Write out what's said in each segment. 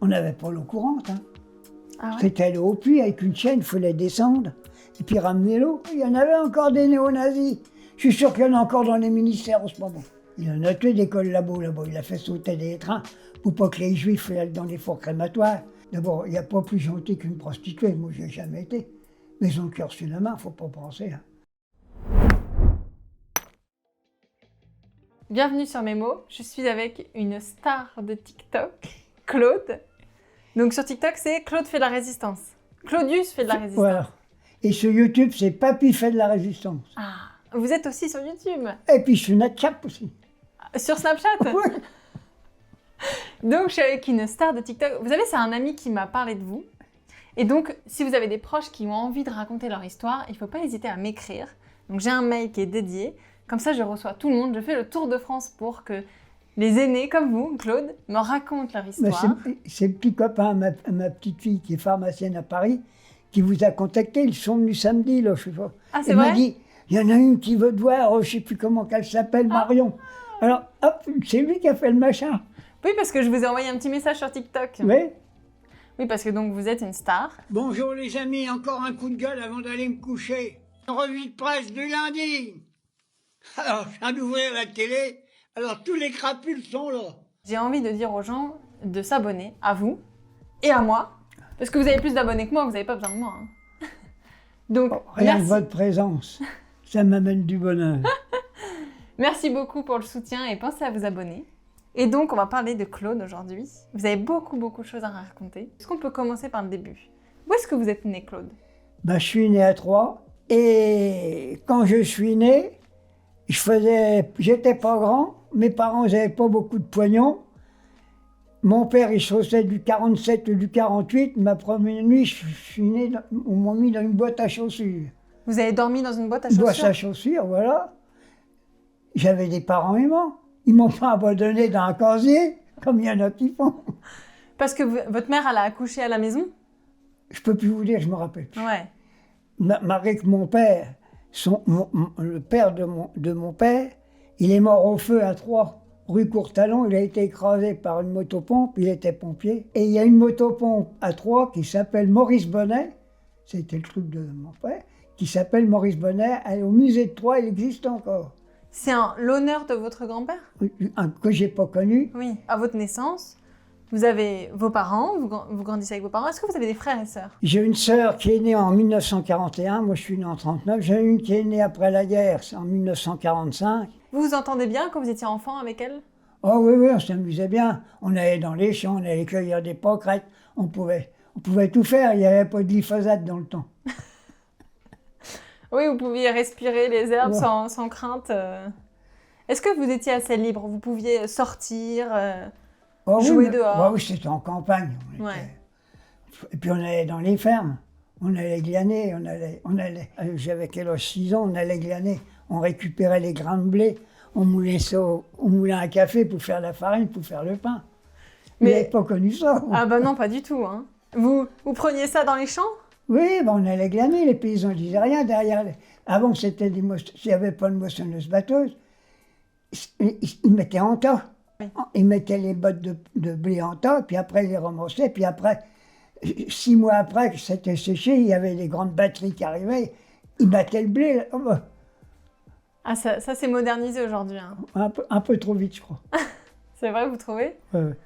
On n'avait pas l'eau courante. Hein. Ah ouais? C'était l'eau au puits avec une chaîne, il fallait descendre et puis ramener l'eau. Il y en avait encore des néo-nazis. Je suis sûr qu'il y en a encore dans les ministères en ce moment. Il en a tué des collabos là-bas. Il a fait sauter des trains pour pas que les juifs aillent dans les fours crématoires. D'abord, il n'y a pas plus gentil qu'une prostituée. Moi, je n'ai jamais été. Mais ils ont le cœur sur la main, faut pas penser. Hein. Bienvenue sur Mes mots. Je suis avec une star de TikTok, Claude. Donc sur TikTok, c'est Claude fait de la résistance. Claudius fait de la résistance. Voilà. Et sur YouTube, c'est Papy fait de la résistance. Ah, vous êtes aussi sur YouTube. Et puis je suis Natchap aussi. Sur Snapchat. Ouais. Donc je suis avec une star de TikTok. Vous savez, c'est un ami qui m'a parlé de vous. Et donc, si vous avez des proches qui ont envie de raconter leur histoire, il ne faut pas hésiter à m'écrire. Donc j'ai un mail qui est dédié. Comme ça, je reçois tout le monde. Je fais le tour de France pour que les aînés comme vous, Claude, me racontent leur histoire. C'est le petit copain, ma petite fille qui est pharmacienne à Paris, qui vous a contacté. Ils sont venus samedi, là, je sais pas. Ah, c'est Elle vrai? m'a dit, il y en a une qui veut te voir, je sais plus comment qu'elle s'appelle, Marion. Alors, hop, c'est lui qui a fait le machin. Oui, parce que je vous ai envoyé un petit message sur TikTok. Oui. Oui, parce que donc vous êtes une star. Bonjour les amis, encore un coup de gueule avant d'aller me coucher. Revue de presse du lundi. Alors, je viens d'ouvrir la télé, alors tous les crapules sont là. J'ai envie de dire aux gens de s'abonner à vous et à moi, parce que vous avez plus d'abonnés que moi, vous n'avez pas besoin de moi. Hein. Donc, Rien que merci. votre présence, ça m'amène du bonheur. Merci beaucoup pour le soutien et pensez à vous abonner. Et donc, on va parler de Claude aujourd'hui. Vous avez beaucoup de choses à raconter. Est-ce qu'on peut commencer par le début? Où est-ce que vous êtes né, Claude? Ben, je suis né à Troyes, et quand je suis né, j'étais pas grand, mes parents n'avaient pas beaucoup de pognon. Mon père, il chaussait du 47 ou du 48. Ma première nuit, je suis né, on m'a mis dans une boîte à chaussures. Vous avez dormi dans une boîte à Une chaussures? boîte à chaussures, voilà. J'avais des parents aimants. Ils m'ont pas abandonné dans un casier, comme il y en a qui font. Parce que votre mère, elle a accouché à la maison? Je peux plus vous dire, je me rappelle plus. Ouais. Malgré que mon père, le père de mon père, il est mort au feu à Troyes, rue Courtalon. Il a été écrasé par une motopompe, il était pompier. Et il y a une motopompe à Troyes qui s'appelle Maurice Bonnet, c'était le truc de mon père, qui s'appelle Maurice Bonnet. Elle est au musée de Troyes, il existe encore. C'est l'honneur de votre grand-père? Que j'ai pas connu. Oui. À votre naissance, vous avez vos parents, vous grandissez avec vos parents. Est-ce que vous avez des frères et sœurs? J'ai une sœur qui est née en 1941, moi je suis né en 39. J'ai une qui est née après la guerre, c'est en 1945. Vous vous entendez bien quand vous étiez enfant avec elle? Oh oui, on s'amusait bien. On allait dans les champs, on allait cueillir des pâquerettes. On pouvait tout faire, il n'y avait pas de glyphosate dans le temps. Oui, vous pouviez respirer les herbes Ouais. sans crainte. Est-ce que vous étiez assez libre? Vous pouviez sortir, Oh jouer oui, dehors? bah oui, c'était en campagne. Ouais. Et puis on allait dans les fermes. On allait glaner, j'avais quel âge, 6 ans, on allait glaner. On récupérait les grains de blé, on moulait ça, on moulait un café pour faire la farine, pour faire le pain. Mais vous n'avez pas connu ça. Ah bah non, pas du tout. Hein. Vous preniez ça dans les champs? Oui, ben on allait glaner, les paysans ne disaient rien derrière. Avant, c'était s'il n'y avait pas de moissonneuse-batteuse, ils mettaient en tas. Oui. Ils mettaient les bottes de blé en tas, puis après ils les ramassaient, puis après, 6 mois après que c'était séché, il y avait des grandes batteries qui arrivaient, ils battaient le blé. Là. Oh, bah, Ah, ça s'est modernisé aujourd'hui. Hein. un peu trop vite, je crois. C'est vrai, vous trouvez? Ouais.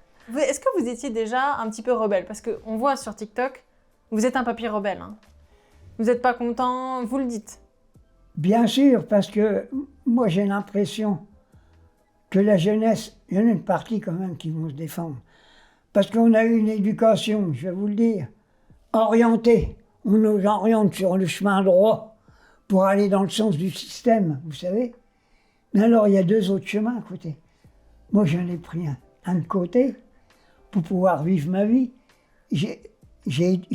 Est-ce que vous étiez déjà un petit peu rebelle? Parce qu'on voit sur TikTok, vous êtes un papy rebelle. Hein. Vous n'êtes pas content, vous le dites. Bien sûr, parce que moi j'ai l'impression que la jeunesse, il y en a une partie quand même qui vont se défendre. Parce qu'on a eu une éducation, je vais vous le dire, orientée. On nous oriente sur le chemin droit pour aller dans le sens du système, vous savez. Mais alors il y a 2 autres chemins à côté. Moi j'en ai pris un de côté pour pouvoir vivre ma vie. J'ai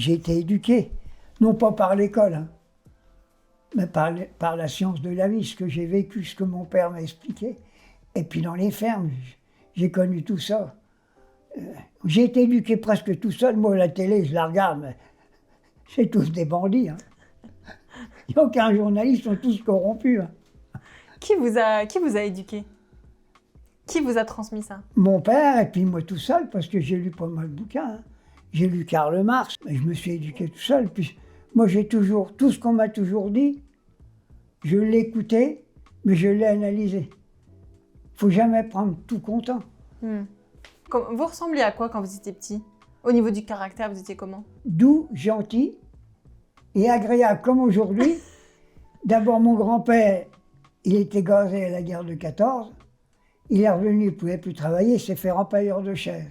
été éduqué, non pas par l'école, hein, mais par la science de la vie, ce que j'ai vécu, ce que mon père m'a expliqué. Et puis dans les fermes, j'ai connu tout ça. J'ai été éduqué presque tout seul. Moi, la télé, je la regarde, mais c'est tous des bandits. Hein. Il n'y a aucun journaliste, ils sont tous corrompus. Hein. Qui vous a éduqué? Qui vous a transmis ça? Mon père, et puis moi tout seul, parce que j'ai lu pas mal de bouquins. Hein. J'ai lu Karl Marx, et je me suis éduqué tout seul. Puis moi, j'ai toujours, tout ce qu'on m'a toujours dit, je l'ai écouté, mais je l'ai analysé. Faut jamais prendre tout content. Vous ressembliez à quoi quand vous étiez petit? Au niveau du caractère, vous étiez comment? Doux, gentil et agréable, comme aujourd'hui. D'abord, mon grand-père, il était gazé à la guerre de 14. Il est revenu, il ne pouvait plus travailler, il s'est fait rempailleur de chaises.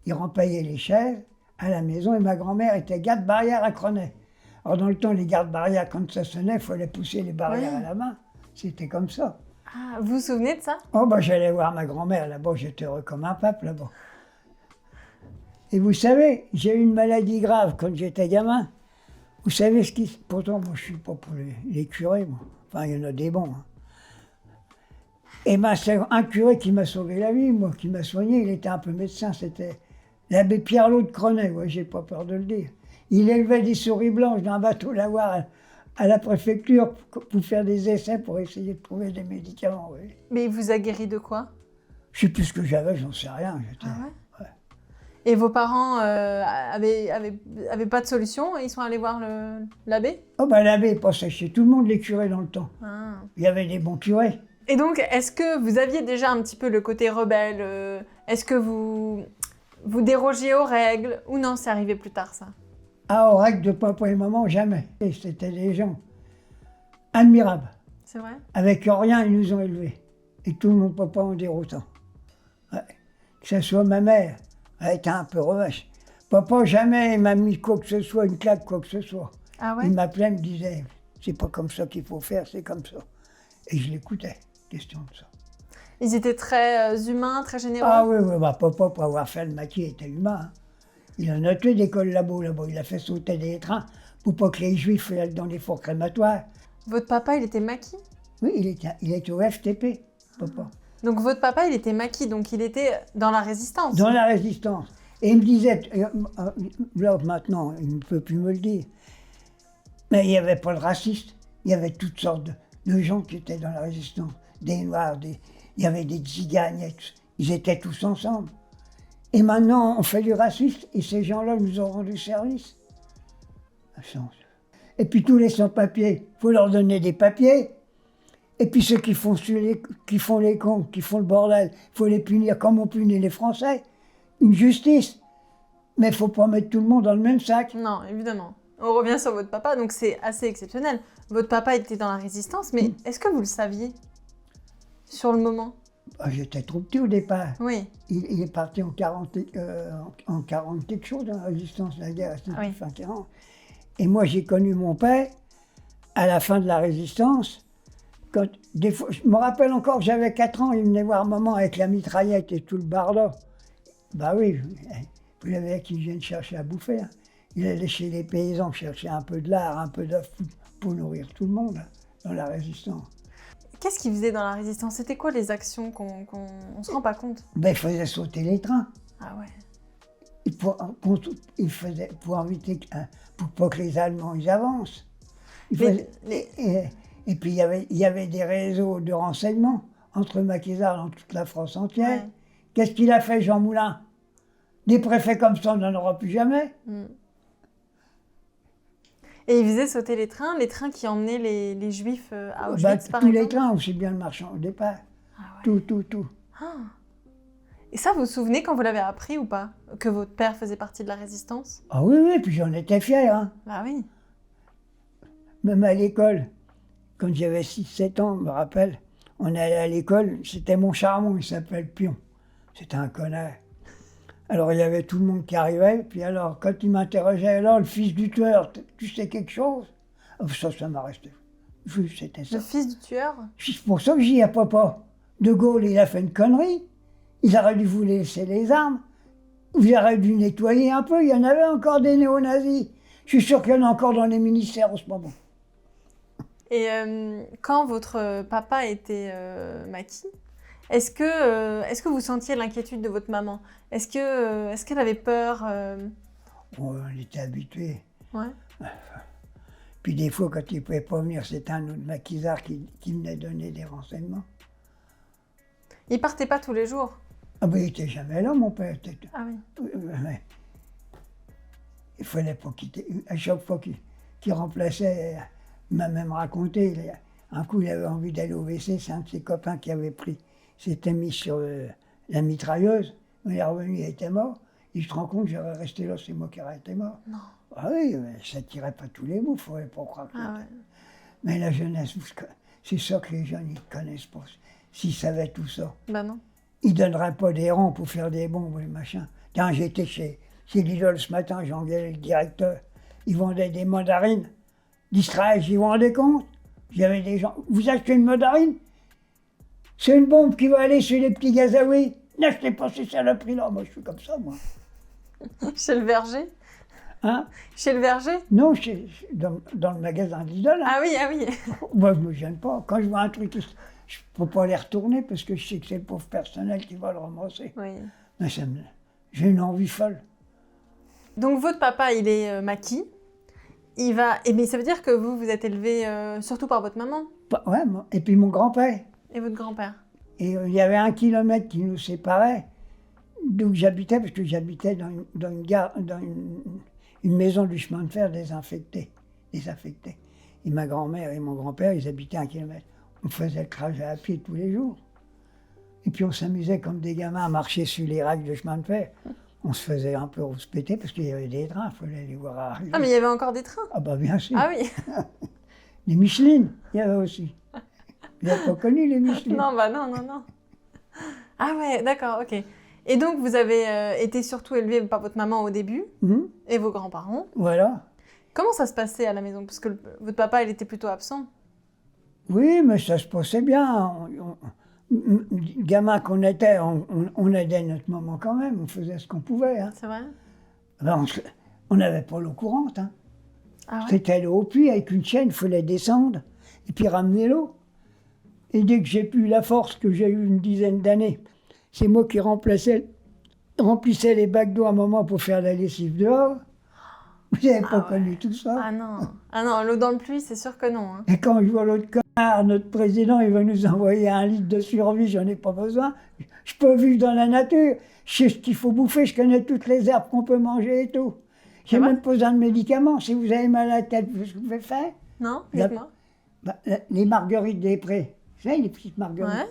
Il rempaillait les chaises à la maison et ma grand-mère était garde-barrière à Crenay. Alors dans le temps, les gardes-barrières, quand ça sonnait, il fallait pousser les barrières à la main. C'était comme ça. Ah, vous vous souvenez de ça? Oh ben j'allais voir ma grand-mère là-bas, j'étais heureux comme un pape là-bas. Et vous savez, j'ai eu une maladie grave quand j'étais gamin. Vous savez ce qui... Pourtant, moi je suis pas pour les curés, moi. Enfin, il y en a des bons. Hein. Et ben c'est un curé qui m'a sauvé la vie, moi, qui m'a soigné. Il était un peu médecin, c'était l'abbé Pierre-Lot de Crenay, ouais, j'ai pas peur de le dire. Il élevait des souris blanches d'un bateau lavoir à la préfecture pour faire des essais pour essayer de trouver des médicaments. Oui. Mais il vous a guéri de quoi? Je sais plus ce que j'avais, j'en sais rien. Ah ouais? Et vos parents avaient pas de solution et ils sont allés voir l'abbé? Oh ben l'abbé passait chez tout le monde, les curés dans le temps. Ah. Il y avait des bons curés. Et donc, est-ce que vous aviez déjà un petit peu le côté rebelle? Est-ce que vous dérogiez aux règles? Ou non, c'est arrivé plus tard, ça? Ah, aux règles de papa et maman, jamais. Et c'était des gens admirables. C'est vrai? Avec rien, ils nous ont élevés. Et tout mon papa en dire autant. Ouais. Que ce soit ma mère, elle était un peu revache. Papa, jamais il m'a mis quoi que ce soit, une claque, quoi que ce soit. Ah ouais? Il m'appelait, me disait, c'est pas comme ça qu'il faut faire, c'est comme ça. Et je l'écoutais, question de ça. Ils étaient très humains, très généreux? Ah oui, oui, bah, papa, pour avoir fait le maquis, était humain. Hein. Il en a tué des collabos là-bas, il a fait sauter des trains pour pas que les juifs aillent dans les fours crématoires. Votre papa, il était maquis? Oui, il était au FTP, papa. Donc votre papa, il était maquis, donc il était dans la résistance? Dans la résistance. Et il me disait, là maintenant, il ne peut plus me le dire, mais il n'y avait pas de racistes, il y avait toutes sortes de gens qui étaient dans la résistance. Des Noirs, il y avait des Tziganes, ils étaient tous ensemble. Et maintenant, on fait du racisme et ces gens-là nous ont rendu service. Et puis tous les sans-papiers, il faut leur donner des papiers. Et puis ceux qui font les cons, qui font le bordel, il faut les punir comme on punit les Français. Une justice. Mais il ne faut pas mettre tout le monde dans le même sac. Non, évidemment. On revient sur votre papa, donc c'est assez exceptionnel. Votre papa était dans la résistance, mais est-ce que vous le saviez sur le moment? J'étais trop petit au départ. Oui. Il est parti en 40 quelque chose dans la résistance, la guerre, c'était fin 40. Et moi, j'ai connu mon père à la fin de la résistance. Quand, des fois, je me rappelle encore, j'avais 4 ans, il venait voir maman avec la mitraillette et tout le barda. Bah oui, vous l'avez qui viennent chercher à bouffer. Hein. Il allait chez les paysans chercher un peu de lard, un peu d'œufs pour nourrir tout le monde hein, dans la résistance. Qu'est-ce qu'il faisait dans la résistance? C'était quoi les actions qu'on se rend pas compte? Ben, il faisait sauter les trains. Ah ouais. Il faisait pour éviter, pour pas que les Allemands ils avancent. Et puis il y avait des réseaux de renseignement entre maquisards dans toute la France entière. Ouais. Qu'est-ce qu'il a fait, Jean Moulin? Des préfets comme ça, on n'en aura plus jamais. Et il faisait sauter les trains qui emmenaient les Juifs à Auschwitz, par tous exemple? les trains, aussi bien le marchand au départ. Ah ouais. Tout. Ah. Et ça, vous vous souvenez quand vous l'avez appris ou pas? Que votre père faisait partie de la résistance? Ah oui, puis j'en étais fier. Hein. Bah oui. Même à l'école, quand j'avais 6-7 ans, je me rappelle, on allait à l'école, c'était mon charmant, il s'appelle Pion. C'était un connard. Alors il y avait tout le monde qui arrivait, puis alors quand il m'interrogeait, alors le fils du tueur, tu sais quelque chose? Ça m'a resté. C'était ça. Le fils du tueur? C'est pour ça que j'y dis à papa. De Gaulle, il a fait une connerie. Ils auraient dû vous laisser les armes. Vous auriez dû nettoyer un peu. Il y en avait encore des néo-nazis. Je suis sûr qu'il y en a encore dans les ministères en ce moment. Et quand votre papa était maquis, est-ce que vous sentiez l'inquiétude de votre maman? Est-ce qu'elle avait peur? On était habitués. Ouais. Puis des fois, quand il ne pouvait pas venir, c'était un autre maquisard qui venait donner des renseignements. Il partait pas tous les jours? Ah ben, il était jamais là, mon père. Ah oui. Mais il fallait pas quitter. À chaque fois qu'il remplaçait, il m'a même raconté, un coup, il avait envie d'aller au WC, c'est un de ses copains qui avait pris, s'était mis sur la mitrailleuse. Il est revenu, il était mort. Il te rend compte, j'aurais resté là, c'est moi qui aurais été mort. Non. Ah oui, mais ça tirait pas tous les bouts, il ne faudrait pas croire que... Ah ouais. Mais la jeunesse, c'est ça que les jeunes, ils ne connaissent pas. S'ils savaient tout ça, Bah non. ils ne donneraient pas des ronds pour faire des bombes ou des machins. Quand j'étais chez Lidl ce matin, j'ai engueulé le directeur. Ils vendaient des mandarines d'Israël, j'y vous rendez compte? J'avais des gens, vous achetez une mandarine? C'est une bombe qui va aller sur les petits gazaouis. N'achetez pas ces saloperies-là. Moi, je suis comme ça, moi. Chez le verger? Hein? Chez le verger? Non, dans le magasin Lidl. Hein. Ah oui, ah oui. Moi, je ne me gêne pas. Quand je vois un truc, je ne peux pas les retourner parce que je sais que c'est le pauvre personnel qui va le ramasser. Oui. Mais j'ai une envie folle. Donc votre papa, il est maquis. Il va... mais ça veut dire que vous êtes élevé surtout par votre maman Ouais, et puis mon grand-père. et votre grand-père. Et il y avait 1 kilomètre qui nous séparait d'où j'habitais, parce que j'habitais dans une maison du chemin de fer désaffectée. Et ma grand-mère et mon grand-père, ils habitaient 1 kilomètre. On faisait le trajet à pied tous les jours. Et puis on s'amusait comme des gamins à marcher sur les rails de chemin de fer. On se faisait un peu rouspéter parce qu'il y avait des trains, il fallait les voir arriver. Ah mais il y avait encore des trains? Ah bah bien sûr. Ah oui. Les Micheline, il y avait aussi. Vous n'avez pas connu les Micheline? Non, bah non, non, non. Ah ouais, d'accord, ok. Et donc vous avez été surtout élevé par votre maman au début et vos grands-parents. Voilà. Comment ça se passait à la maison? Parce que votre papa, il était plutôt absent. Oui, mais ça se passait bien. Gamin qu'on était, on aidait notre maman quand même, on faisait ce qu'on pouvait. Hein. C'est vrai? Ben, on n'avait pas l'eau courante. Hein. Ah ouais? C'était l'eau au puits avec une chaîne, il fallait descendre et puis ramener l'eau. Et dès que j'ai pu la force que j'ai eu une dizaine d'années, c'est moi qui remplissais les bacs d'eau à un moment pour faire la lessive dehors. Vous n'avez pas connu tout ça? Ah non, l'eau dans le pluie, c'est sûr que non. Hein. Et quand je vois l'autre connard, notre président, il va nous envoyer 1 litre de survie, j'en ai pas besoin. Je peux vivre dans la nature, je sais ce qu'il faut bouffer, je connais toutes les herbes qu'on peut manger et tout. J'ai même pas besoin de médicaments. Si vous avez mal à la tête, vous pouvez faire? Non, dites-moi. Les marguerites des prés, vous savez, les petites marguerites, Ouais.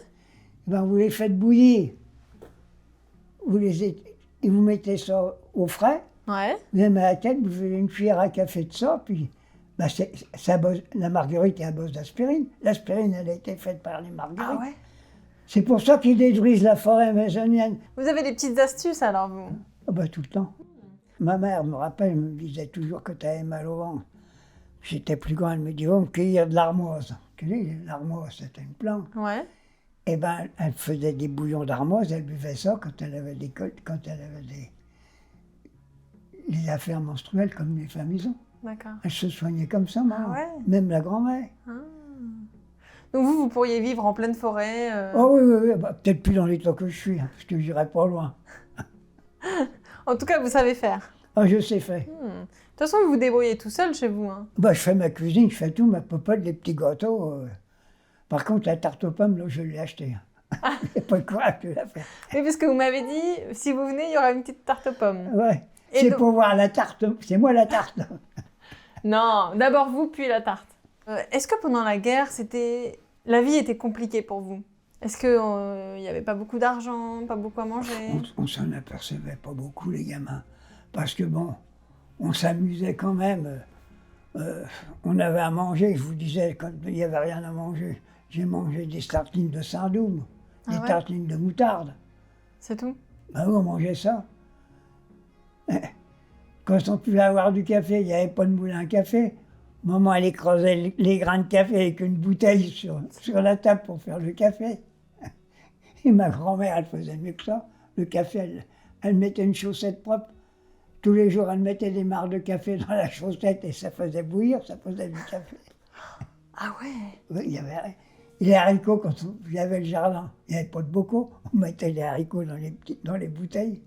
Ben, vous les faites bouillir. Et vous mettez ça au frais. Ouais. Vous avez mal à la tête, vous faites une cuillère à café de ça, puis ben la marguerite est à base d'aspirine. L'aspirine, elle a été faite par les marguerites. Ah ouais? C'est pour ça qu'ils détruisent la forêt amazonienne. Vous avez des petites astuces alors, vous? Ah ben, tout le temps. Ma mère me rappelle, elle me disait toujours que tu avais mal au ventre. J'étais plus grand, elle me dit, va me cueillir de l'armoise. L'armoise, c'était une plante. Ouais. Eh ben, elle faisait des bouillons d'armoise, elle buvait ça quand elle avait des les affaires menstruelles comme les femmes ils ont. D'accord. Elle se soignait comme ça, maman. Ah ouais? Même la grand-mère. Ah. Donc vous pourriez vivre en pleine forêt Oh oui, oui, oui. Bah, peut-être plus dans l'état que je suis, hein, parce que j'irai pas loin. En tout cas, vous savez faire. Ah, je sais faire. De toute façon, vous vous débrouillez tout seul chez vous. Hein. Bah, je fais ma cuisine, je fais tout, ma popote, les petits gâteaux. Par contre, la tarte aux pommes, là, je l'ai achetée. J'ai pas le courage de la faire. Oui, parce que vous m'avez dit, si vous venez, il y aura une petite tarte aux pommes. Ouais. Et C'est donc- pour voir la tarte. C'est moi la tarte. Non, d'abord vous, puis la tarte. Est-ce que pendant la guerre, la vie était compliquée pour vous? Est-ce qu'il n'y avait pas beaucoup d'argent, pas beaucoup à manger? On s'en apercevait pas beaucoup, les gamins. Parce que bon, on s'amusait quand même. On avait à manger, je vous disais, quand il n'y avait rien à manger. J'ai mangé des tartines de Saint-Doum, des tartines de moutarde. C'est tout? Ben oui, on mangeait ça. Quand on pouvait avoir du café, il n'y avait pas de moulin à café. Maman, elle écrasait les grains de café avec une bouteille sur la table pour faire le café. Et ma grand-mère, elle faisait mieux que ça. Le café, elle mettait une chaussette propre. Tous les jours, elle mettait des marcs de café dans la chaussette et ça faisait bouillir, ça faisait du café. Ah ouais? Oui, il y avait les haricots, quand il y avait le jardin, il n'y avait pas de bocaux, on mettait les haricots dans les bouteilles.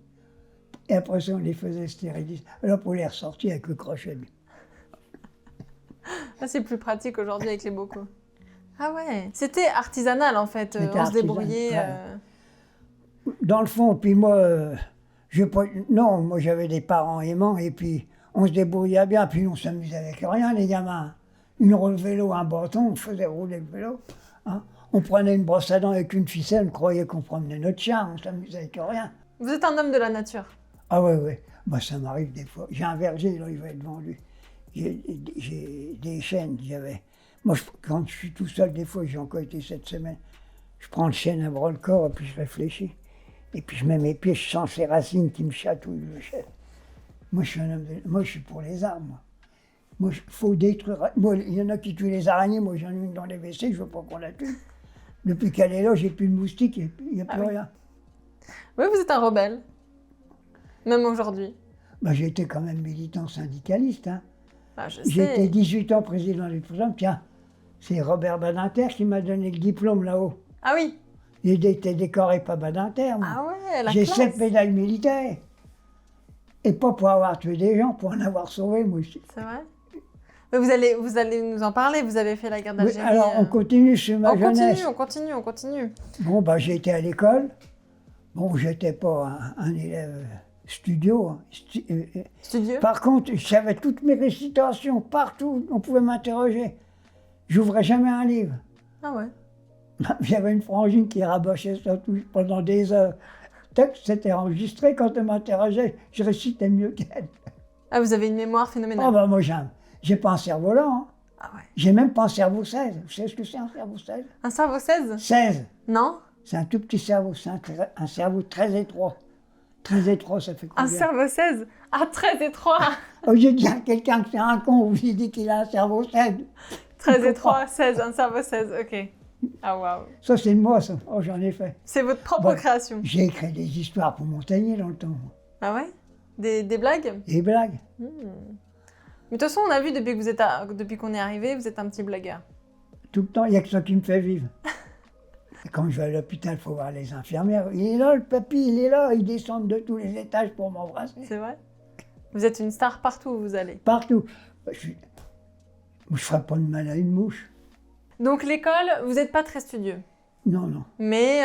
Et après ça, on les faisait stériliser. Alors pour les ressortir avec le crochet. Ah, c'est plus pratique aujourd'hui avec les bocaux. Ah ouais? C'était artisanal en fait, C'était on se artisanal, débrouillait. ouais. dans le fond, puis moi, non, moi j'avais des parents aimants, et puis on se débrouillait bien, puis on s'amusait avec rien, les gamins. Une roue de vélo, un bâton, on faisait rouler le vélo. Hein. On prenait une brosse à dents avec une ficelle, on croyait qu'on promenait notre chien, on s'amusait avec rien. Vous êtes un homme de la nature. Ah ouais, ouais. Moi, ça m'arrive des fois. J'ai un verger, là, il va être vendu. J'ai des chênes, j'avais. Moi, quand je suis tout seul, des fois, j'ai encore été cette semaine, je prends le chêne à bras le corps, et puis je réfléchis. Et puis je mets mes pieds, je sens ces racines qui me chatouillent le chêne. Moi, je suis un homme moi, je suis pour les arbres, moi. Il faut détruire. Moi, il y en a qui tuent les araignées, moi j'en ai une dans les WC, je veux pas qu'on la tue. Depuis qu'elle est là, j'ai plus de moustiques, il n'y a plus rien. Oui, vous êtes un rebelle. Même aujourd'hui. Bah, j'ai été quand même militant syndicaliste. Hein. Ah, je J'ai sais. été 18 ans président du programme. Tiens, c'est Robert Badinter qui m'a donné le diplôme là-haut. Ah oui. Il était décoré par Badinter. Moi. Ah ouais, la J'ai classe. 7 médailles militaires. Et pas pour avoir tué des gens, pour en avoir sauvé, moi aussi. C'est vrai. Mais vous allez nous en parler, vous avez fait la guerre Oui, d'Algérie. alors, on continue sur ma jeunesse. On continue. Bon, bah, j'ai été à l'école. Bon, j'étais pas un élève studio. Hein. Studieux. Par contre, je savais toutes mes récitations, partout, on pouvait m'interroger. J'ouvrais jamais un livre. Ah ouais. J'avais une frangine qui rabâchait ça pendant des heures. C'était enregistré quand elle m'interrogeait, je récitais mieux qu'elle. Ah, vous avez une mémoire phénoménale. Oh, bah, moi, j'ai pas un cerveau lent. Hein. Ah ouais. J'ai même pas un cerveau 16. Vous savez ce que c'est un cerveau 16? Un cerveau 16? 16. Non. C'est un tout petit cerveau, c'est un cerveau très étroit. Très étroit, ça fait combien? Un cerveau 16? Ah, très étroit. Oh, j'ai dit à quelqu'un que c'est un con, vous lui dit qu'il a un cerveau 16. Très étroit, 16, un cerveau 16, ok. Ah waouh. Ça, c'est de moi, ça. Oh, j'en ai fait. C'est votre propre Bon, création. J'ai écrit des histoires pour Montagnier dans le temps. Ah ouais? Des blagues? Des blagues. Mais de toute façon, on a vu depuis qu'on est arrivé, vous êtes un petit blagueur. Tout le temps, il n'y a que ça qui me fait vivre. Et quand je vais à l'hôpital, il faut voir les infirmières. Il est là, le papy, il est là. Ils descendent de tous les étages pour m'embrasser. C'est vrai? Vous êtes une star partout où vous allez. Partout. Je ne ferai pas de mal à une mouche. Donc l'école, vous n'êtes pas très studieux. Non, non. Mais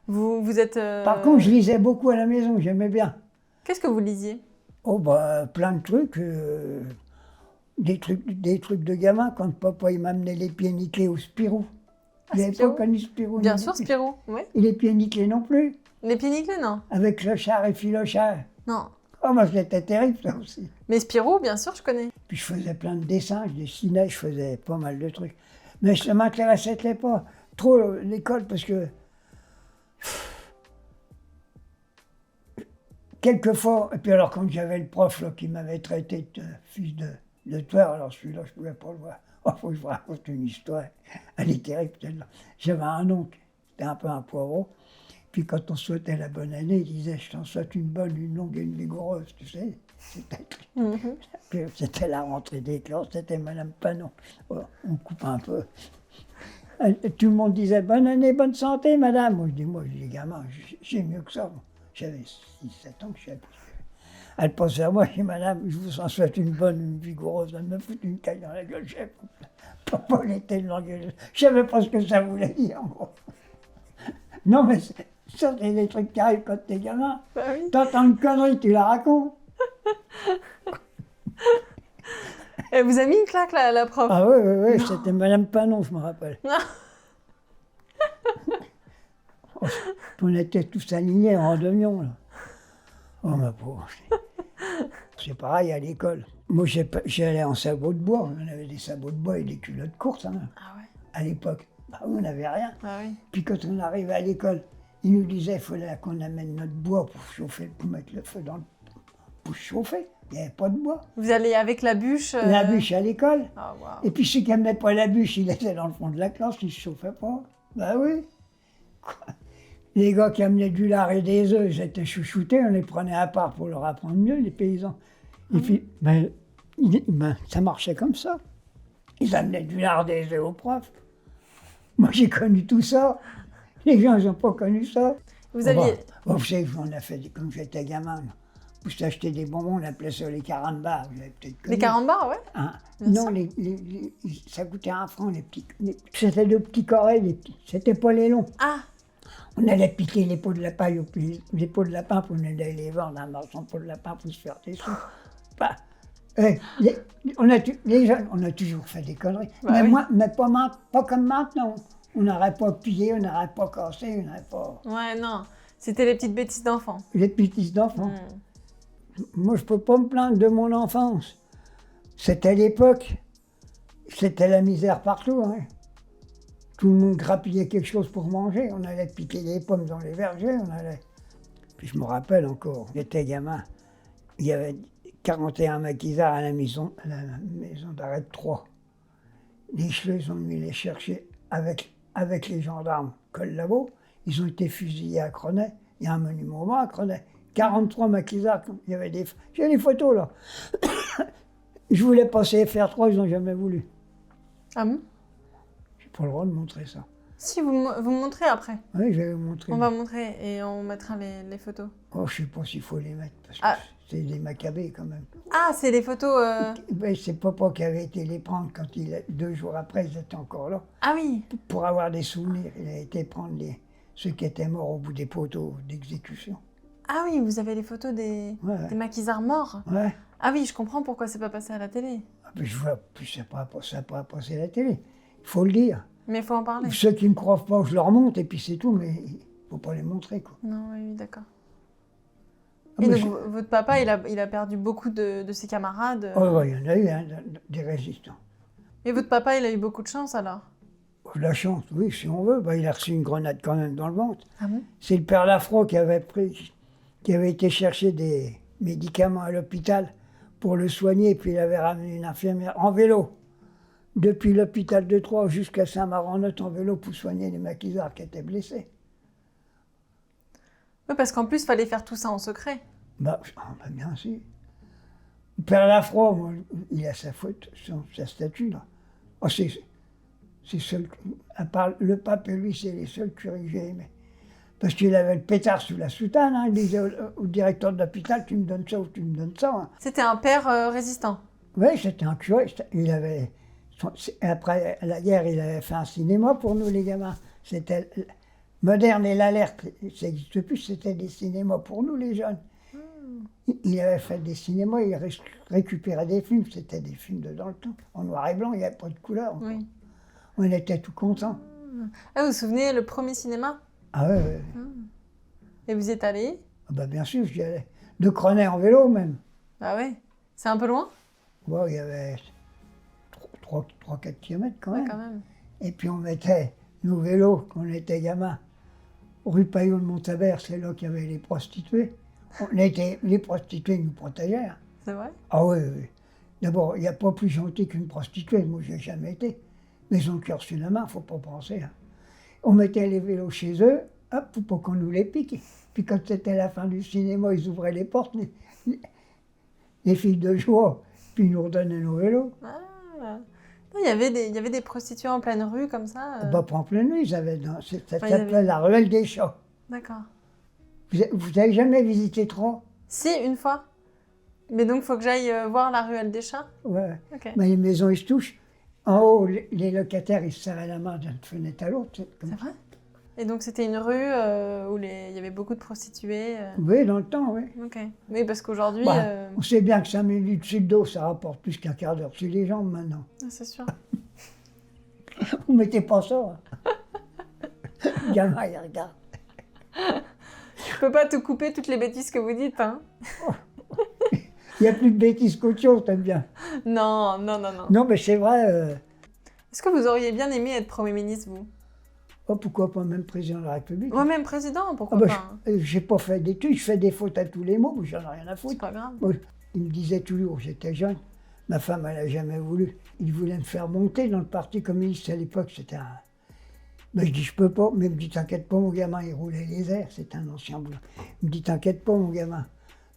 vous êtes... Par contre, je lisais beaucoup à la maison, j'aimais bien. Qu'est-ce que vous lisiez? Oh, bah, plein de trucs. Des trucs de gamin, quand papa il m'amenait les pieds nickelés au Spirou. Vous n'avez pas connu Spirou? Bien sûr, Spirou, oui. Et les pieds nickelés non plus? Les pieds nickelés, non? Avec Clochard et Philochard. Non. Oh, moi, c'était terrible, ça aussi. Mais Spirou, bien sûr, je connais. Puis je faisais plein de dessins, je dessinais, je faisais pas mal de trucs. Mais ça ne m'intéressait pas trop l'école, parce que... Quelquefois, et puis alors quand j'avais le prof là, qui m'avait traité de fils de tueur, alors celui-là, je ne pouvais pas le voir. Il faut que je vous raconte une histoire. Elle est terrible, celle-là. J'avais un oncle, c'était un peu un poivreau. Puis quand on souhaitait la bonne année, il disait « Je t'en souhaite une bonne, une longue et une vigoureuse », tu sais. C'était la rentrée des classes, c'était Madame Panon. Oh, on coupe un peu. Tout le monde disait « Bonne année, bonne santé, madame ». Moi, je dis « Gamin, j'ai mieux que ça. » J'avais 6-7 ans que je savais. Elle passe vers moi, je dis « Madame, je vous en souhaite une bonne, une vigoureuse. » Elle me fout une caille dans la gueule, chef. Papa, il était de l'engueule. Je savais pas ce que ça voulait dire, moi. Non, mais ça, c'est des trucs qui arrivent quand t'es gamin. Bah oui. T'entends une connerie, tu la racontes. Elle vous a mis une claque, la prof? Ah oui, c'était Madame Panon, je me rappelle. On était tous alignés en randonnion, là. Oh, ma pauvre. C'est pareil à l'école. Moi, j'allais en sabot de bois. On avait des sabots de bois et des culottes courtes, hein, Ah ouais. à l'époque. Bah, on n'avait rien. Ah oui. Puis quand on arrivait à l'école, ils nous disaient qu'il fallait qu'on amène notre bois pour chauffer, pour mettre le feu dans le... pour chauffer. Il n'y avait pas de bois. Vous allez avec la bûche La bûche à l'école. Ah, wow. Et puis ceux qui n'amenaient pas la bûche, ils étaient dans le fond de la classe, ils ne se chauffaient pas. Ben oui. Quoi. Les gars qui amenaient du lard et des œufs, ils étaient chouchoutés, on les prenait à part pour leur apprendre mieux, les paysans. Et puis, ça marchait comme ça. Ils amenaient du lard, des œufs aux profs. Moi, j'ai connu tout ça. Les gens, ils n'ont pas connu ça. Vous aviez... Vous savez, on a fait, comme j'étais gamin, pour s'acheter des bonbons, on appelait ça les carambars. Vous avez peut-être connu. Les carambars, ouais. Hein? Bien Non, ça coûtait 1 franc, les petits. C'était de petits carrés, les petits. C'était pas les longs. Ah, On allait piquer les pots de lapin, et puis les pots de lapin, puis on allait les vendre à un marchand de pots de lapin pour se faire des sous. Bah, les jeunes, on a toujours fait des conneries. Bah mais oui. mais pas comme maintenant. On n'aurait pas pillé, on n'aurait pas cassé, on n'aurait pas... Ouais, non. C'était les petites bêtises d'enfants. Les petits d'enfants. Hmm. Moi, je peux pas me plaindre de mon enfance. C'était l'époque. C'était la misère partout. Hein. Tout le monde grappillait quelque chose pour manger. On allait piquer des pommes dans les vergers. On allait... Puis je me rappelle encore, j'étais gamin. Il y avait 41 maquisards à la maison d'arrêt de Troyes. Les Schleux ont mis les chercher avec les gendarmes Col-Labo. Ils ont été fusillés à Crenay. Il y a un monument à Crenay. 43 maquisards. Il y avait des... J'ai des photos là. Je voulais passer FR3, ils n'ont jamais voulu. Ah bon? J'ai pas le droit de montrer ça. Si, vous me montrez après. Oui, je vais vous montrer. On va montrer et on mettra les photos. Oh, je sais pas s'il faut les mettre, parce que Ah. c'est des macabées quand même. Ah, c'est les photos... Ben, c'est papa qui avait été les prendre quand 2 jours après, ils étaient encore là. Ah oui. Pour avoir des souvenirs, il a été prendre ceux qui étaient morts au bout des poteaux d'exécution. Ah oui, vous avez les photos des maquisards morts. Ouais. Ah oui, je comprends pourquoi c'est pas passé à la télé. Ah, ben, je vois, plus ça n'a pas passé à la télé. Il faut le dire. Mais il faut en parler. Ceux qui ne me croient pas, je leur montre et puis c'est tout, mais il ne faut pas les montrer, quoi. Non, oui, d'accord. Ah, Et ben, donc, votre papa, il a perdu beaucoup de ses camarades. Oh, ouais, il y en a eu, hein, des résistants. Et votre papa, il a eu beaucoup de chance alors? La chance, oui, si on veut. Ben, il a reçu une grenade quand même dans le ventre. Ah bon? C'est le père Lafro qui avait été chercher des médicaments à l'hôpital pour le soigner, puis il avait ramené une infirmière en vélo, depuis l'hôpital de Troyes jusqu'à Saint-Marc-en-Othe en vélo pour soigner les maquisards qui étaient blessés. Oui, parce qu'en plus, il fallait faire tout ça en secret. Bah, bien sûr. Le père Lafro, moi, il a sa faute, sa statue là. Oh, c'est seul, à part le pape et lui, c'est les seuls curés que j'ai aimés. Parce qu'il avait le pétard sous la soutane, hein. Il disait au directeur de l'hôpital, tu me donnes ça ou tu me donnes ça. Hein. C'était un père résistant. Oui, c'était un curé. Il avait, après la guerre, il avait fait un cinéma pour nous, les gamins. C'était Moderne et l'Alerte. Ça n'existe plus, c'était des cinémas pour nous, les jeunes. Il avait fait des cinémas, il récupérait des films. C'était des films de dans le temps, en noir et blanc, il n'y avait pas de couleur. Oui. On était tout contents. Ah, vous vous souvenez, le premier cinéma? Ah ouais. Et vous y êtes allé? Ah bah bien sûr, j'y allais. De Crenay en vélo même. Ah ouais? C'est un peu loin? Bon, il y avait 3-4 kilomètres quand Ouais, même. quand même. Et puis on mettait nos vélos, quand on était gamins, rue Payot de Montabert, c'est là qu'il y avait les prostituées. Les prostituées nous protégeaient. Hein. C'est vrai? Ah oui, oui. D'abord, il n'y a pas plus gentil qu'une prostituée, moi je n'ai jamais été. Mais ils ont le cœur sur la main, il ne faut pas penser. Hein. On mettait les vélos chez eux, hop, pour pas qu'on nous les pique. Puis quand c'était la fin du cinéma, ils ouvraient les portes, les filles de joie, puis ils nous redonnaient nos vélos. Ah. Non, il y avait des prostituées en pleine rue comme ça. Bah, pas en pleine nuit, ça Enfin, s'appelait la ruelle des chats. D'accord. Vous avez jamais visité Troyes? Si, une fois. Mais donc, il faut que j'aille voir la ruelle des chats? Ouais. Ok. Mais les maisons, ils se touchent. En haut, les locataires, ils se serraient la main d'une fenêtre à l'autre. C'est vrai? Et donc, c'était une rue où il y avait beaucoup de prostituées. Oui, dans le temps, oui. Ok. Oui, parce qu'aujourd'hui... Bah, on sait bien que 5 minutes sur le dos, ça rapporte plus qu'un quart d'heure sur les jambes maintenant. c'est sûr. Vous mettez pas ça. Hein. Le gamin, il regarde. Je peux pas tout couper, toutes les bêtises que vous dites, hein? Il n'y a plus de bêtises qu'autre chose, t'aimes bien. Non. Non, mais c'est vrai. Est-ce que vous auriez bien aimé être Premier ministre, vous? Oh, pourquoi pas même président de la République? Moi, même président, pourquoi Ah bah, pas? j'ai pas fait d'études, je fais des fautes à tous les mots, mais j'en ai rien à C'est foutre. pas grave. Moi, il me disait toujours, j'étais jeune, ma femme, elle n'a jamais voulu. Il voulait me faire monter dans le Parti communiste à l'époque, c'était un... Ben, je dis, je peux pas, mais il me dit, t'inquiète pas, mon gamin, il roulait les airs, c'était un ancien boulot. Il me dit, t'inquiète pas, mon gamin,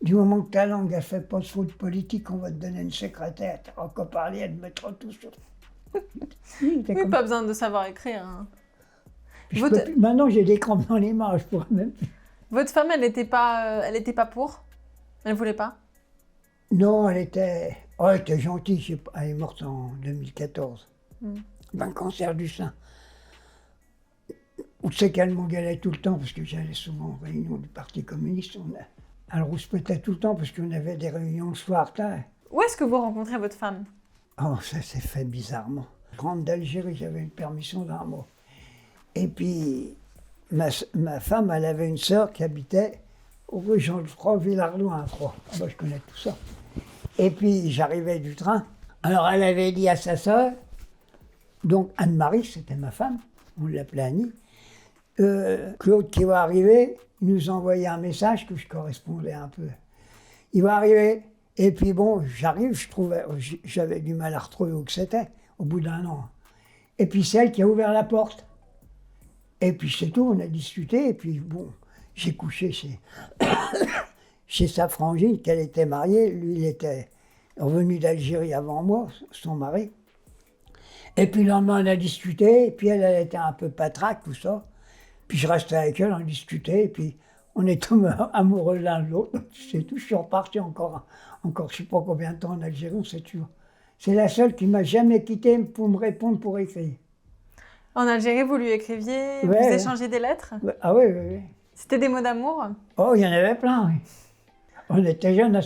du moment que ta langue, elle fait pas de faute politique, on va te donner une secrétaire, t'auras qu'à parler, elle te mettra tout sur... Oui, pas besoin de savoir écrire. Hein. Maintenant, j'ai des crampes dans les mains, je pourrais même... Votre femme, elle était pas pour? Elle voulait pas? Non, elle était gentille, elle est morte en 2014, d'un cancer du sein. où c'est qu'elle m'engueulait tout le temps, parce que j'allais souvent aux réunions du Parti communiste. Elle rouspétait tout le temps, parce qu'on avait des réunions le soir tard. Où est-ce que vous rencontrez votre femme? Oh, ça s'est fait bizarrement. Je rentre d'Algérie, j'avais une permission d'un mois. Et puis, ma femme, elle avait une sœur qui habitait au rue Jean-Lefroy, Villardois, à Troyes. Ah ben, je connais tout ça. Et puis, j'arrivais du train. Alors, elle avait dit à sa sœur, donc Anne-Marie, c'était ma femme, on l'appelait Annie, Claude qui va arriver, il nous envoyait un message que je correspondais un peu. Il va arriver. Et puis bon, j'arrive, j'avais du mal à retrouver où que c'était, au bout d'un an. Et puis c'est elle qui a ouvert la porte. Et puis c'est tout, on a discuté, et puis bon, j'ai couché chez sa frangine, qu'elle était mariée. Lui, il était revenu d'Algérie avant moi, son mari. Et puis le lendemain, on a discuté, et puis elle était un peu patraque, tout ça. Puis je restais avec elle, on discutait, et puis on est tombés amoureux l'un de l'autre. C'est tout, je suis reparti encore je ne sais pas combien de temps en Algérie, on sait toujours. C'est la seule qui m'a jamais quitté pour me répondre pour écrire. En Algérie, vous lui écriviez, Ouais, vous échangez des lettres? Ah oui, oui, oui. C'était des mots d'amour? Oh, il y en avait plein, oui. On était jeunes,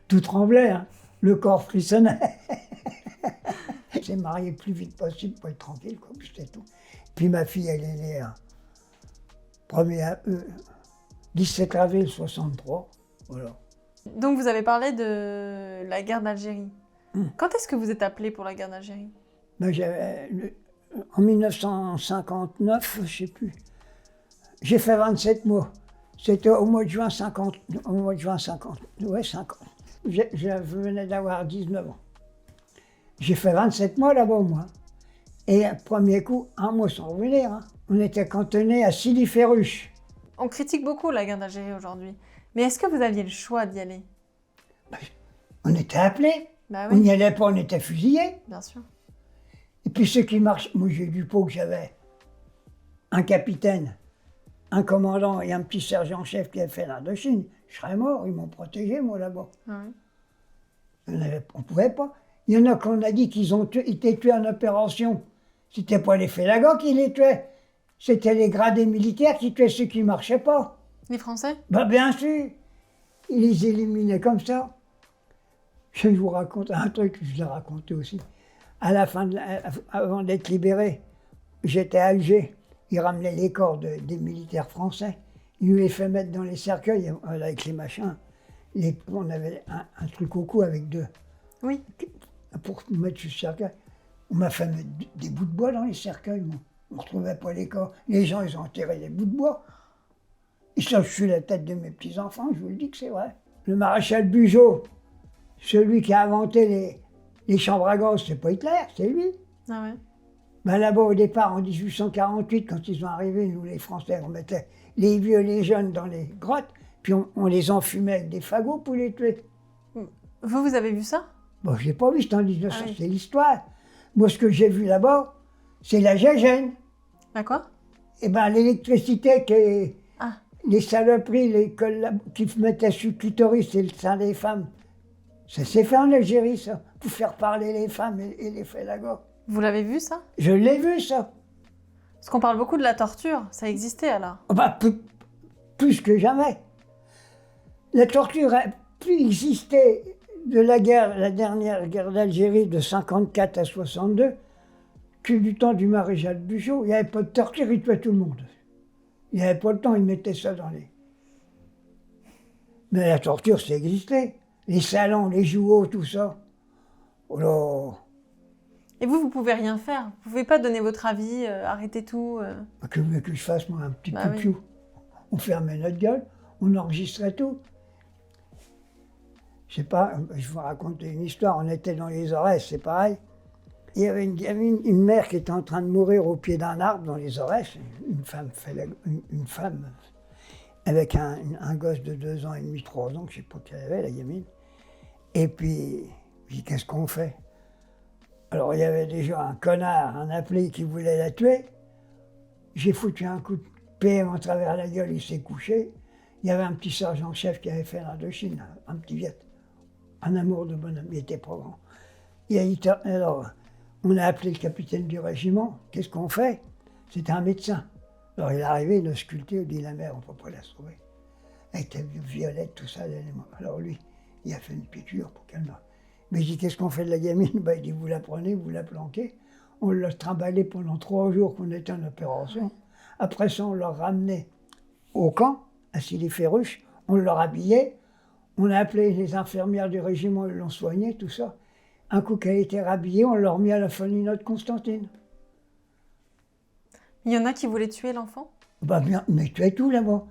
tout tremblait, hein. Le corps frissonnait. J'ai marié le plus vite possible pour être tranquille, quoi, c'était tout. Puis ma fille, elle est née 17 avril 63, voilà. Donc vous avez parlé de la guerre d'Algérie. Quand est-ce que vous êtes appelé pour la guerre d'Algérie? Ben, en 1959, je ne sais plus, j'ai fait 27 mois. C'était au mois de juin 50. Ouais, 50. Je venais d'avoir 19 ans. J'ai fait 27 mois là-bas, moi. Et premier coup, un mois sans revenir. Hein. On était cantonnés à Sidi Ferruche. On critique beaucoup la guerre d'Algérie aujourd'hui. Mais est-ce que vous aviez le choix d'y aller? On était appelés. Bah On oui, n'y allait pas, on était fusillés. bien sûr. Et puis ceux qui marchent, moi j'ai du pot que j'avais un capitaine, un commandant et un petit sergent-chef qui avait fait l'Indochine. Je serais mort, ils m'ont protégé, moi, là-bas. Ah oui. On ne pouvait pas. Il y en a qu'on a dit qu'ils étaient tués en opération. C'était pas les Félagas qui les tuaient. C'était les gradés militaires qui tuaient ceux qui ne marchaient pas. Les Français? Bah bien sûr. Ils les éliminaient comme ça. Je vous raconte un truc que je l'ai raconté aussi. À la fin, avant d'être libéré, j'étais à Alger. Ils ramenaient les corps des militaires français. Ils nous les fait mettre dans les cercueils avec les machins. On avait un truc au cou avec deux. Oui. Pour mettre sur le cercueil. On m'a fait mettre des bouts de bois dans les cercueils. Moi. On ne retrouvait pas les corps. Les gens, ils ont enterré les bouts de bois. Et ça, je suis la tête de mes petits-enfants, je vous le dis que c'est vrai. Le maréchal Bugeaud, celui qui a inventé les chambres à gaz, c'est pas Hitler, c'est lui. Ah ouais. Ben là-bas, au départ, en 1848, quand ils sont arrivés, nous, les Français, on mettait les vieux, les jeunes dans les grottes, puis on les enfumait avec des fagots pour les tuer. Vous avez vu ça? Bon, je l'ai pas vu, c'est en 1900, Ah oui. c'est l'histoire. Moi, ce que j'ai vu là-bas, c'est la gégène. D'accord. Et ben l'électricité Ah. les saloperies qui mettaient sur le clitoris et le sein des femmes, ça s'est fait en Algérie, ça, pour faire parler les femmes et les félagas. Vous l'avez vu ça? Je l'ai vu, ça. Parce qu'on parle beaucoup de la torture, ça existait alors. Oh, bah, plus que jamais. La torture a plus existé de la dernière guerre d'Algérie de 54 à 62 que du temps du maréchal Bugeaud. Il n'y avait pas de torture, il tuait tout le monde. Il n'y avait pas le temps, il mettait ça dans les... Mais la torture, ça existait. Les salons, les jouaux, tout ça. Oh là. Et vous pouvez rien faire. Vous pouvez pas donner votre avis, arrêter tout. Que vous voulez que je fasse, moi, un petit Bah piou-piou. On fermait notre gueule, on enregistrait tout. Je sais pas, je vous raconter une histoire. On était dans les Aurès, c'est pareil. Il y avait une mère qui était en train de mourir au pied d'un arbre dans les Aurès. Une femme avec un gosse de 2 ans et demi, 3 ans, que je ne sais pas quelle avait, la gamine. Et puis, je dis, qu'est-ce qu'on fait? Alors, il y avait déjà un connard, un appelé qui voulait la tuer. J'ai foutu un coup de PM en travers la gueule, il s'est couché. Il y avait un petit sergent-chef qui avait fait l'Indochine, un petit viet. Un amour de bonhomme, il était pas grand. Alors, on a appelé le capitaine du régiment. Qu'est-ce qu'on fait? C'était un médecin. Alors il est arrivé, il a sculpté, il dit la mère, on ne peut pas la sauver. Avec la violette, tout ça, alors lui, il a fait une piqûre pour qu'elle meure. Mais je dis, qu'est-ce qu'on fait de la gamine? Ben, il dit, vous la prenez, vous la planquez. On l'a trimballée pendant 3 jours qu'on était en opération. Après ça, on l'a ramené au camp, à Silly-Ferruche. On l'a habillée. On a appelé les infirmières du régiment, ils l'ont soignée, tout ça. Un coup qu'elle a été rhabillée, on l'a remis à la Folie de Constantine. Il y en a qui voulaient tuer l'enfant? Bah bien, mais tu es tout là-bas.